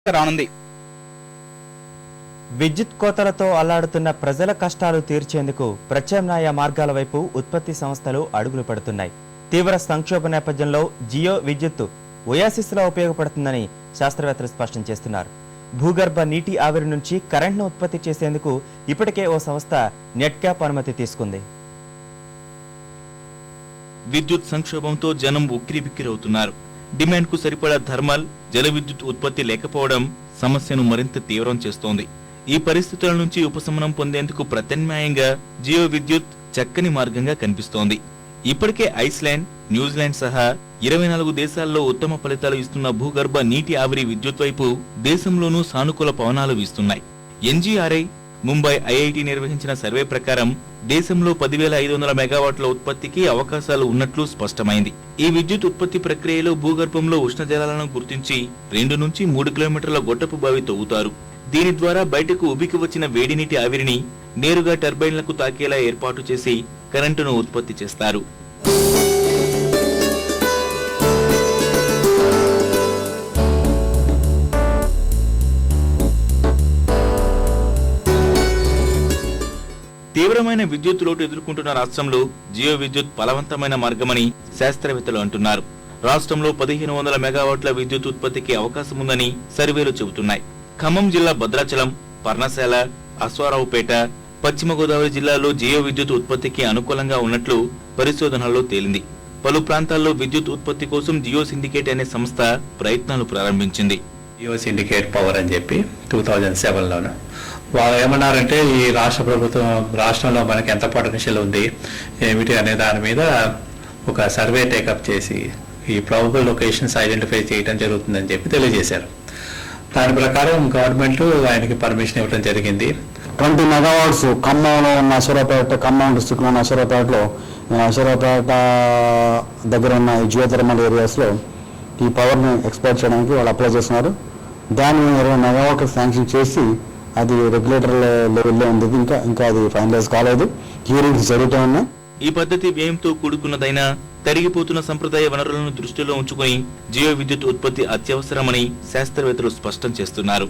రానుంది. విద్యుత్ కోతలతో అల్లాడుతున్న ప్రజల కష్టాలు తీర్చేందుకు ప్రత్యామ్నాయ మార్గాల వైపు ఉత్పత్తి సంస్థలు అడుగులు పడుతున్నాయి. తీవ్ర సంక్షోభ నేపథ్యంలో జియో విద్యుత్ ఒయాసిస్లా ఉపయోగపడుతుందని శాస్త్రవేత్తలు స్పష్టం చేస్తున్నారు. భూగర్భ నీటి ఆవిరి నుంచి కరెంట్ను ఉత్పత్తి చేసేందుకు ఇప్పటికే ఓ సంస్థ నెట్క్యాప్ అనుమతి తీసుకుంది. విద్యుత్ సంక్షోభంతో జనం ఉక్కిరిబిక్కిరవుతున్నారు. డిమాండ్ కు సరిపడా థర్మల్, జల విద్యుత్ ఉత్పత్తి లేకపోవడం సమస్యను మరింత తీవ్రం చేస్తోంది. ఈ పరిస్థితుల నుంచి ఉపశమనం పొందేందుకు ప్రత్యామ్నాయంగా జియో విద్యుత్ చక్కని మార్గంగా కనిపిస్తోంది. ఇప్పటికే ఐస్లాండ్, న్యూజిలాండ్ సహా 24 దేశాల్లో ఉత్తమ ఫలితాలు ఇస్తున్న భూగర్భ నీటి ఆవిరి విద్యుత్ వైపు దేశంలోనూ సానుకూల పవనాలు వీస్తున్నాయి. ఎన్జీఆర్ఐ, ముంబై ఐఐటి నిర్వహించిన సర్వే ప్రకారం దేశంలో 10,500 మెగావాట్ల ఉత్పత్తికి అవకాశాలు ఉన్నట్లు స్పష్టమైంది. ఈ విద్యుత్ ఉత్పత్తి ప్రక్రియలో భూగర్భంలో ఉష్ణజలాలను గుర్తించి 2 నుంచి 3 కిలోమీటర్ల గొట్టపు బావి తవ్వుతారు. దీని ద్వారా బయటకు ఉబికి వచ్చిన వేడి నీటి ఆవిరిని నేరుగా టర్బైన్లకు తాకేలా ఏర్పాటు చేసి కరెంటును ఉత్పత్తి చేస్తారు. తీవ్రమైన విద్యుత్ లోటు ఎదుర్కొంటున్న రాష్ట్రంలో జియో విద్యుత్ ఫలవంతమైన మార్గమని శాస్త్రవేత్తలు అంటున్నారు. రాష్ట్రంలో 1,500 మెగావాట్ల విద్యుత్ ఉత్పత్తికి అవకాశం ఉందని సర్వేలు చెబుతున్నాయి. ఖమ్మం జిల్లా భద్రాచలం, పర్ణశాల, అశ్వారావుపేట, పశ్చిమ గోదావరి జిల్లాలో జియో విద్యుత్ ఉత్పత్తికి అనుకూలంగా ఉన్నట్లు పరిశోధనల్లో తేలింది. పలు ప్రాంతాల్లో విద్యుత్ ఉత్పత్తి కోసం జియో సిండికేట్ అనే సంస్థ ప్రయత్నాలు ప్రారంభించింది. జియో సిండికేట్ పవర్ అని చెప్పి 2007లోను వాళ్ళు ఏమన్నారంటే, ఈ రాష్ట్ర ప్రభుత్వం రాష్ట్రంలో మనకి ఎంత పొటెన్షియల్ ఉంది ఏమిటి అనే దాని మీద ఒక సర్వే టేకప్ చేసి ఈ ప్రాబబుల్ లొకేషన్స్ ఐడెంటిఫై చేయడం జరుగుతుందని చెప్పి తెలియజేశారు. దాని ప్రకారం గవర్నమెంట్ ఆయనకి పర్మిషన్ ఇవ్వడం జరిగింది. 20 మెగావాట్స్ ఖమ్మంలో ఉన్న అశ్వరావుపేట, ఖమ్మం డిస్ట్రిక్ట్లో ఉన్న అశ్వరావుపేటలో, అశ్వరావుపేట దగ్గర ఉన్న జియో థర్మల్ ఏరియాస్లో ఈ పవర్ని ఎక్స్పోర్ట్ చేయడానికి వాళ్ళు అప్లై చేస్తున్నారు. దాన్ని 20 మెగావాట్లు శాంక్షన్ చేసి అది రెగ్యులేటర్ లెవెల్లో ఉంది. ఇంకా అది ఫైనలైజ్ కాలేదు. హియరింగ్స్ జరుగుతూ ఉన్నాయి. ఈ పద్ధతి వ్యయంతో కూడుకున్నదైనా తరిగిపోతున్న సంప్రదాయ వనరులను దృష్టిలో ఉంచుకుని జియో విద్యుత్ ఉత్పత్తి అత్యవసరమని శాస్త్రవేత్తలు స్పష్టం చేస్తున్నారు.